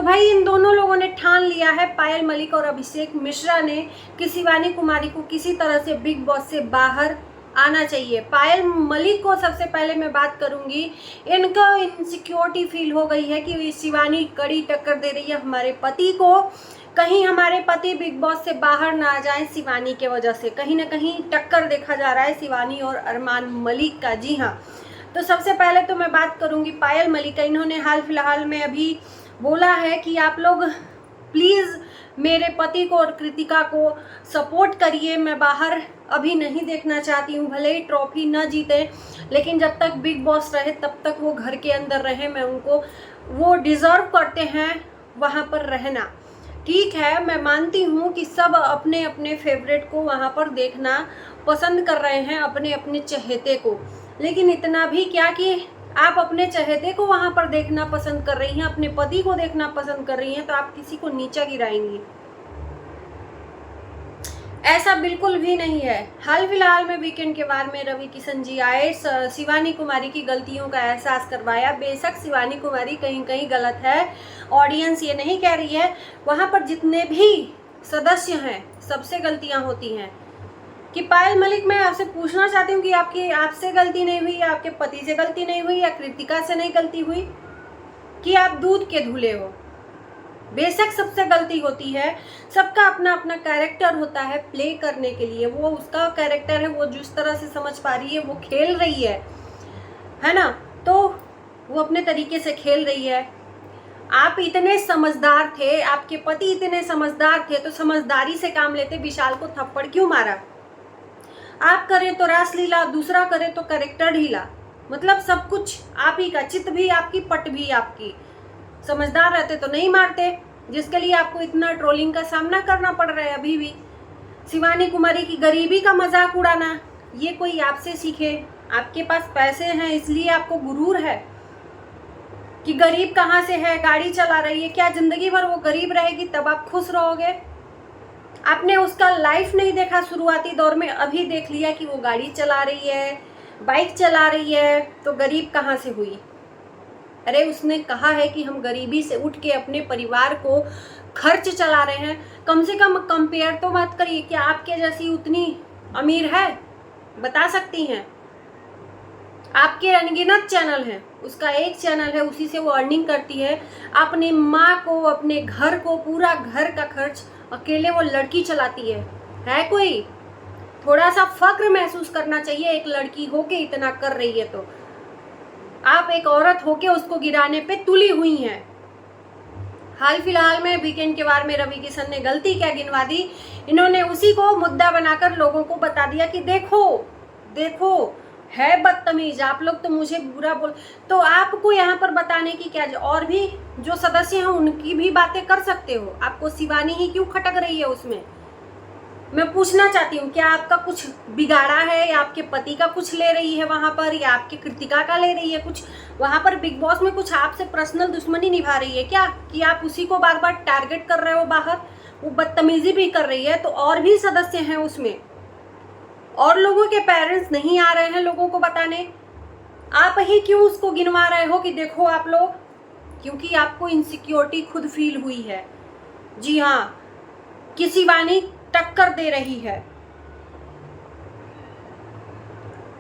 भाई इन दोनों लोगों ने ठान लिया है, पायल मलिक और अभिषेक मिश्रा ने, कि शिवानी कुमारी को किसी तरह से बिग बॉस से बाहर आना चाहिए। पायल मलिक को सबसे पहले मैं बात करूंगी, इनको इनसिक्योरिटी फील हो गई है कि शिवानी कड़ी टक्कर दे रही है हमारे पति को, कहीं हमारे पति बिग बॉस से बाहर ना आ जाए शिवानी के वजह से। कहीं ना कहीं टक्कर देखा जा रहा है शिवानी और अरमान मलिक का। जी हाँ, तो सबसे पहले तो मैं बात करूंगी पायल मलिक का। इन्होंने हाल फिलहाल में अभी बोला है कि आप लोग प्लीज़ मेरे पति को और कृतिका को सपोर्ट करिए, मैं बाहर अभी नहीं देखना चाहती हूँ, भले ही ट्रॉफी न जीते लेकिन जब तक बिग बॉस रहे तब तक वो घर के अंदर रहे, मैं उनको, वो डिज़र्व करते हैं वहाँ पर रहना। ठीक है, मैं मानती हूँ कि सब अपने अपने फेवरेट को वहाँ पर देखना पसंद कर रहे हैं, अपने अपने चहेते को, लेकिन इतना भी क्या कि आप अपने चहेते को वहाँ पर देखना पसंद कर रही हैं, अपने पति को देखना पसंद कर रही हैं, तो आप किसी को नीचा गिराएंगी, ऐसा बिल्कुल भी नहीं है। हाल फिलहाल में वीकेंड के बार में रवि किशन जी आए, शिवानी कुमारी की गलतियों का एहसास करवाया। बेशक शिवानी कुमारी कहीं कहीं गलत है, ऑडियंस ये नहीं कह रही है, वहाँ पर जितने भी सदस्य हैं सबसे गलतियाँ होती हैं। कि पायल मलिक, मैं आपसे पूछना चाहती हूँ कि आपसे गलती नहीं हुई, या आपके पति से गलती नहीं हुई, या कृतिका से नहीं गलती हुई, कि आप दूध के धुले हो। बेशक सबसे गलती होती है, सबका अपना अपना कैरेक्टर होता है प्ले करने के लिए, वो उसका कैरेक्टर है, वो जिस तरह से समझ पा रही है वो खेल रही है ना, तो वो अपने तरीके से खेल रही है। आप इतने समझदार थे, आपके पति इतने समझदार थे, तो समझदारी से काम लेते, विशाल को थप्पड़ क्यों मारा? आप करें तो रासलीला, दूसरा करे तो कैरेक्टर ढीला, मतलब सब कुछ आप ही का, चित भी आपकी, पट भी आपकी। समझदार रहते तो नहीं मारते, जिसके लिए आपको इतना ट्रोलिंग का सामना करना पड़ रहा है अभी भी। शिवानी कुमारी की गरीबी का मजाक उड़ाना, ये कोई आपसे सीखे? आपके पास पैसे हैं इसलिए आपको गुरूर है कि गरीब कहाँ से है, गाड़ी चला रही है, क्या जिंदगी भर वो गरीब रहेगी तब आप खुश रहोगे? आपने उसका लाइफ नहीं देखा शुरुआती दौर में, अभी देख लिया कि वो गाड़ी चला रही है, बाइक चला रही है, तो गरीब कहाँ से हुई? अरे उसने कहा है कि हम गरीबी से उठ के अपने परिवार को खर्च चला रहे हैं, कम से कम कंपेयर तो मत करिए। क्या आपके जैसी उतनी अमीर है? बता सकती हैं? आपके अनगिनत चैनल हैं, उसका एक चैनल है, उसी से वो अर्निंग करती है। अपनी माँ को, अपने घर को, पूरा घर का खर्च अकेले वो लड़की चलाती है कोई? थोड़ा सा फक्र महसूस करना चाहिए, एक लड़की होके इतना कर रही है तो। आप एक औरत होके उसको गिराने पे तुली हुई हैं। हाल फिलहाल में वीकेंड के बार में रवि किशन ने गलती क्या गिनवा दी, इन्होंने उसी को मुद्दा बनाकर लोगों को बता दिया कि देखो देखो है बदतमीज, आप लोग तो मुझे बुरा बोल। तो आपको यहाँ पर बताने की क्या, और भी जो सदस्य हैं उनकी भी बातें कर सकते हो, आपको शिवानी ही क्यों खटक रही है उसमें? मैं पूछना चाहती हूँ, क्या आपका कुछ बिगाड़ा है, या आपके पति का कुछ ले रही है वहां पर, या आपकी कृतिका का ले रही है कुछ वहां पर? बिग बॉस में कुछ आपसे पर्सनल दुश्मनी निभा रही है क्या, कि आप उसी को बार बार टारगेट कर रहे हो बाहर? वो बदतमीजी भी कर रही है, तो और भी सदस्य हैं उसमें, और लोगों के पेरेंट्स नहीं आ रहे हैं लोगों को बताने, आप ही क्यों उसको गिनवा रहे हो कि देखो आप लोग? क्योंकि आपको इनसिक्योरिटी खुद फील हुई है। जी हाँ, कि शिवानी टक्कर दे रही है।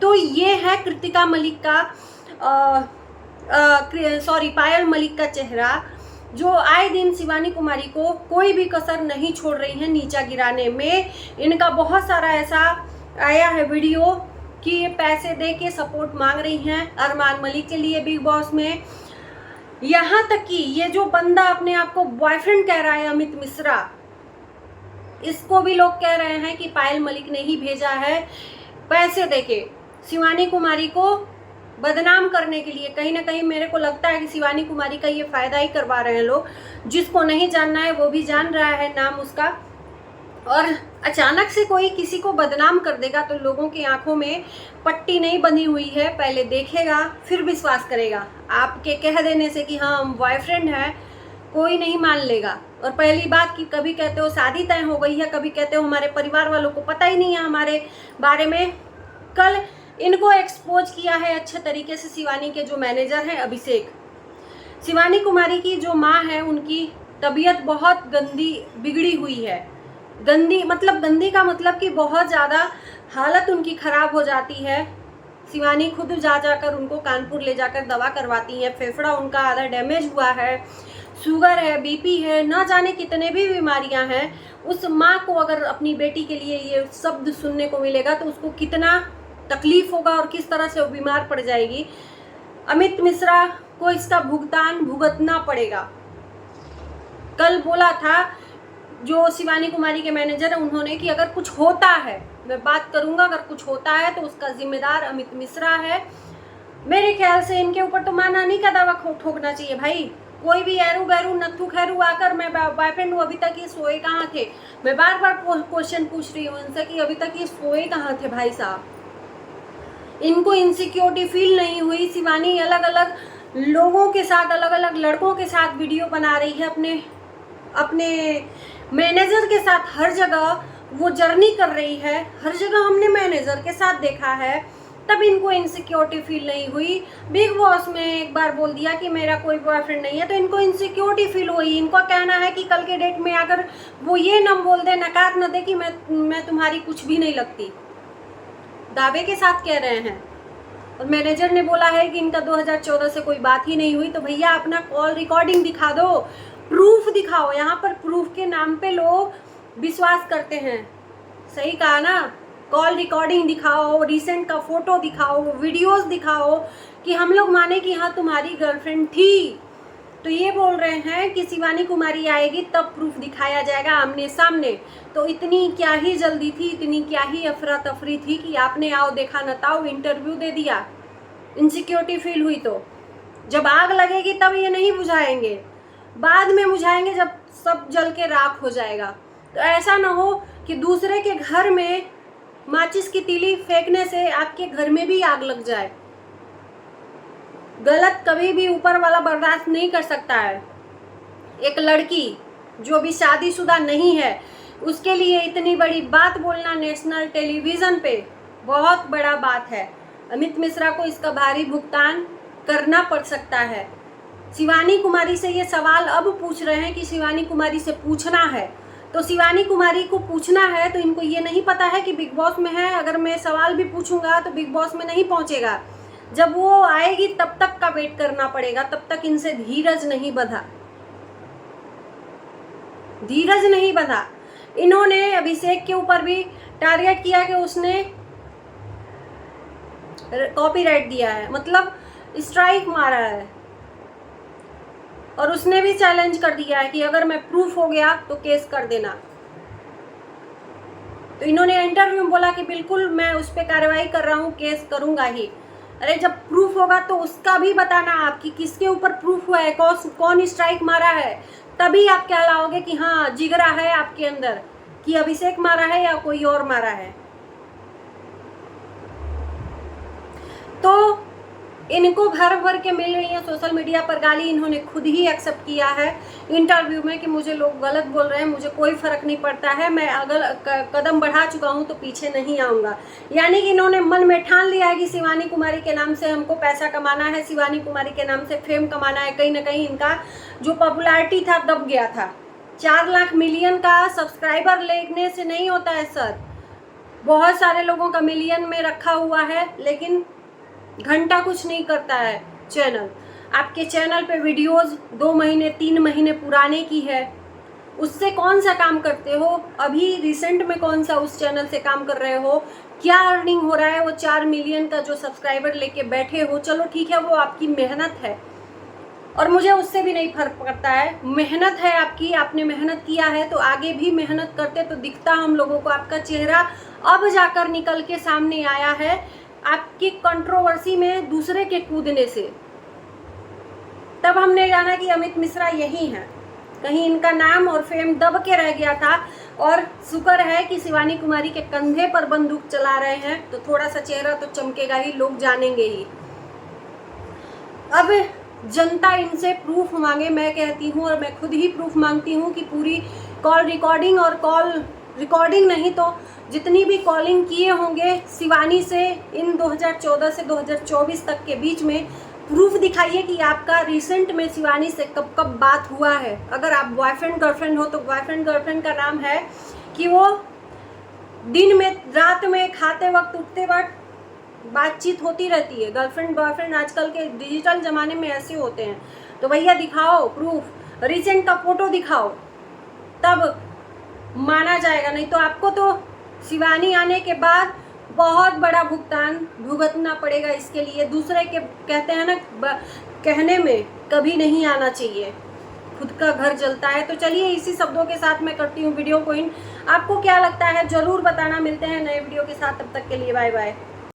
तो ये है कृतिका मलिक का, पायल मलिक का चेहरा, जो आए दिन शिवानी कुमारी को कोई भी कसर नहीं छोड़ रही है नीचा गिराने में। इनका बहुत सारा ऐसा आया है वीडियो कि ये पैसे दे के सपोर्ट मांग रही हैं अरमान मलिक के लिए बिग बॉस में। यहाँ तक कि ये जो बंदा अपने आप को बॉयफ्रेंड कह रहा है, अमित मिश्रा, इसको भी लोग कह रहे हैं कि पायल मलिक ने ही भेजा है पैसे देके शिवानी कुमारी को बदनाम करने के लिए। कहीं ना कहीं मेरे को लगता है कि शिवानी कुमारी का ये फायदा ही करवा रहे हैं लोग। जिसको नहीं जानना है वो भी जान रहा है नाम उसका, और अचानक से कोई किसी को बदनाम कर देगा तो लोगों की आंखों में पट्टी नहीं बंधी हुई है, पहले देखेगा फिर विश्वास करेगा। आपके कह देने से कि हाँ हम बॉयफ्रेंड हैं कोई नहीं मान लेगा। और पहली बात कि कभी कहते हो शादी तय हो गई है, कभी कहते हो हमारे परिवार वालों को पता ही नहीं है हमारे बारे में। कल इनको एक्सपोज किया है अच्छे तरीके से शिवानी के जो मैनेजर हैं अभिषेक। शिवानी कुमारी की जो माँ है उनकी तबीयत बहुत गंदी बिगड़ी हुई है। गंदी मतलब गंदी का मतलब कि बहुत ज़्यादा हालत उनकी ख़राब हो जाती है। शिवानी खुद जा जाकर उनको कानपुर ले जाकर दवा करवाती है। फेफड़ा उनका आधा डैमेज हुआ है, शुगर है, बीपी है, न जाने कितने भी बीमारियां हैं। उस माँ को अगर अपनी बेटी के लिए ये शब्द सुनने को मिलेगा तो उसको कितना तकलीफ होगा और किस तरह से वो बीमार पड़ जाएगी। अमित मिश्रा को इसका भुगतान भुगतना पड़ेगा। कल बोला था जो शिवानी कुमारी के मैनेजर है उन्होंने कि अगर कुछ होता है मैं बात करूंगा, अगर कुछ होता है तो उसका जिम्मेदार अमित मिश्रा है। मेरे ख्याल से इनके ऊपर तो मानहानि का दावा ठोकना चाहिए भाई। कोई भी एरू बैरू नत्थू खैरू आकर मैं बॉयफ्रेंड हूँ, अभी तक ये सोए कहाँ थे। मैं बार बार क्वेश्चन पूछ रही हूँ इनसे कि अभी तक ये सोए कहाँ थे भाई साहब। इनको इनसिक्योरिटी फील नहीं हुई। शिवानी अलग अलग लोगों के साथ, अलग अलग लड़कों के साथ वीडियो बना रही है, अपने मैनेजर के साथ हर जगह वो जर्नी कर रही है। हर जगह हमने मैनेजर के साथ देखा है, तब इनको इनसिक्योरिटी फील नहीं हुई। बिग बॉस में एक बार बोल दिया कि मेरा कोई बॉयफ्रेंड नहीं है तो इनको इनसिक्योरिटी फील हुई। इनको कहना है कि कल के डेट में अगर वो ये न बोल दे, नकार न दे कि मैं तुम्हारी कुछ भी नहीं लगती, दावे के साथ कह रहे हैं। और मैनेजर ने बोला है कि इनका 2014 से कोई बात ही नहीं हुई। तो भैया अपना कॉल रिकॉर्डिंग दिखा दो, प्रूफ दिखाओ। यहाँ पर प्रूफ के नाम पे लोग विश्वास करते हैं। सही कहा ना, कॉल रिकॉर्डिंग दिखाओ, रिसेंट का फोटो दिखाओ, वीडियोस दिखाओ कि हम लोग माने कि हाँ तुम्हारी गर्लफ्रेंड थी। तो ये बोल रहे हैं कि शिवानी कुमारी आएगी तब प्रूफ दिखाया जाएगा आमने सामने। तो इतनी क्या ही जल्दी थी, इतनी क्या ही अफरा तफरी थी कि आपने आओ देखा न ताओ इंटरव्यू दे दिया। इनसिक्योरिटी फील हुई तो जब आग लगेगी तब ये नहीं बुझाएंगे, बाद में बुझाएंगे जब सब जल के राख हो जाएगा। तो ऐसा ना हो कि दूसरे के घर में माचिस की तीली फेंकने से आपके घर में भी आग लग जाए। गलत कभी भी ऊपर वाला बर्दाश्त नहीं कर सकता है। एक लड़की जो अभी शादीशुदा नहीं है उसके लिए इतनी बड़ी बात बोलना नेशनल टेलीविज़न पे बहुत बड़ा बात है। अमित मिश्रा को इसका भारी भुगतान करना पड़ सकता है। शिवानी कुमारी से ये सवाल अब पूछ रहे हैं कि शिवानी कुमारी से पूछना है, तो शिवानी कुमारी को पूछना है तो इनको ये नहीं पता है कि बिग बॉस में है। अगर मैं सवाल भी पूछूंगा तो बिग बॉस में नहीं पहुंचेगा। जब वो आएगी तब तक का वेट करना पड़ेगा, तब तक इनसे धीरज नहीं बंधा, धीरज नहीं बंधा। इन्होंने अभिषेक के ऊपर भी टारगेट किया कि उसने कॉपीराइट दिया है, मतलब स्ट्राइक मारा है। और उसने भी चैलेंज कर दिया है कि अगर मैं प्रूफ हो गया तो केस कर देना। तो इन्होंने इंटरव्यू में बोला कि बिल्कुल मैं उस पर कार्रवाई कर रहा हूँ, केस करूंगा ही। अरे जब प्रूफ होगा तो उसका भी बताना आप कि किसके ऊपर प्रूफ हुआ है, कौन स्ट्राइक मारा है, तभी आप कहलाओगे कि हाँ जिगरा है आपके अंदर कि अभिषेक मारा है या कोई और मारा है। तो इनको भर भर के मिल रही है सोशल मीडिया पर गाली। इन्होंने खुद ही एक्सेप्ट किया है इंटरव्यू में कि मुझे लोग गलत बोल रहे हैं, मुझे कोई फ़र्क नहीं पड़ता है, मैं अगर कदम बढ़ा चुका हूं तो पीछे नहीं आऊँगा। यानी कि इन्होंने मन में ठान लिया है कि शिवानी कुमारी के नाम से हमको पैसा कमाना है, शिवानी कुमारी के नाम से फेम कमाना है। कहीं ना कहीं इनका जो पॉपुलैरिटी था दब गया था। 4 लाख मिलियन का सब्सक्राइबर लेने से नहीं होता है सर। बहुत सारे लोगों का मिलियन में रखा हुआ है लेकिन घंटा कुछ नहीं करता है चैनल। आपके चैनल पे वीडियोस 2 महीने 3 महीने पुराने की है, उससे कौन सा काम करते हो? अभी रिसेंट में कौन सा उस चैनल से काम कर रहे हो? क्या अर्निंग हो रहा है? वो 4 मिलियन का जो सब्सक्राइबर लेके बैठे हो, चलो ठीक है वो आपकी मेहनत है और मुझे उससे भी नहीं फर्क पड़ता है। मेहनत है आपकी, आपने मेहनत किया है तो आगे भी मेहनत करते तो दिखता हम लोगों को। आपका चेहरा अब जाकर निकल के सामने आया है आपकी कंट्रोवर्सी में दूसरे के कूदने से। तब हमने जाना कि अमित मिश्रा यही हैं। कहीं इनका नाम और फेम दब के रह गया था और शुक्र है कि शिवानी कुमारी के कंधे पर बंदूक चला रहे हैं तो थोड़ा सा चेहरा तो चमकेगा ही, लोग जानेंगे ही। अब जनता इनसे प्रूफ मांगे, मैं कहती हूँ और मैं खुद ही प्रूफ मांगती हूँ कि पूरी कॉल रिकॉर्डिंग और कॉल रिकॉर्डिंग नहीं तो जितनी भी कॉलिंग किए होंगे शिवानी से इन 2014 से 2024 तक के बीच में प्रूफ दिखाइए कि आपका रिसेंट में शिवानी से कब कब बात हुआ है। अगर आप बॉयफ्रेंड गर्लफ्रेंड हो तो बॉयफ्रेंड गर्लफ्रेंड का नाम है कि वो दिन में रात में खाते वक्त उठते वक्त बातचीत होती रहती है। गर्लफ्रेंड बॉयफ्रेंड आजकल के डिजिटल ज़माने में ऐसे होते हैं। तो भैया दिखाओ प्रूफ, रिसेंट का फ़ोटो दिखाओ, तब माना जाएगा। नहीं तो आपको तो शिवानी आने के बाद बहुत बड़ा भुगतान भुगतना पड़ेगा। इसके लिए दूसरे के कहते हैं ना, कहने में कभी नहीं आना चाहिए, खुद का घर जलता है। तो चलिए इसी शब्दों के साथ मैं करती हूँ वीडियो को इन। आपको क्या लगता है ज़रूर बताना। मिलते हैं नए वीडियो के साथ, तब तक के लिए बाय बाय।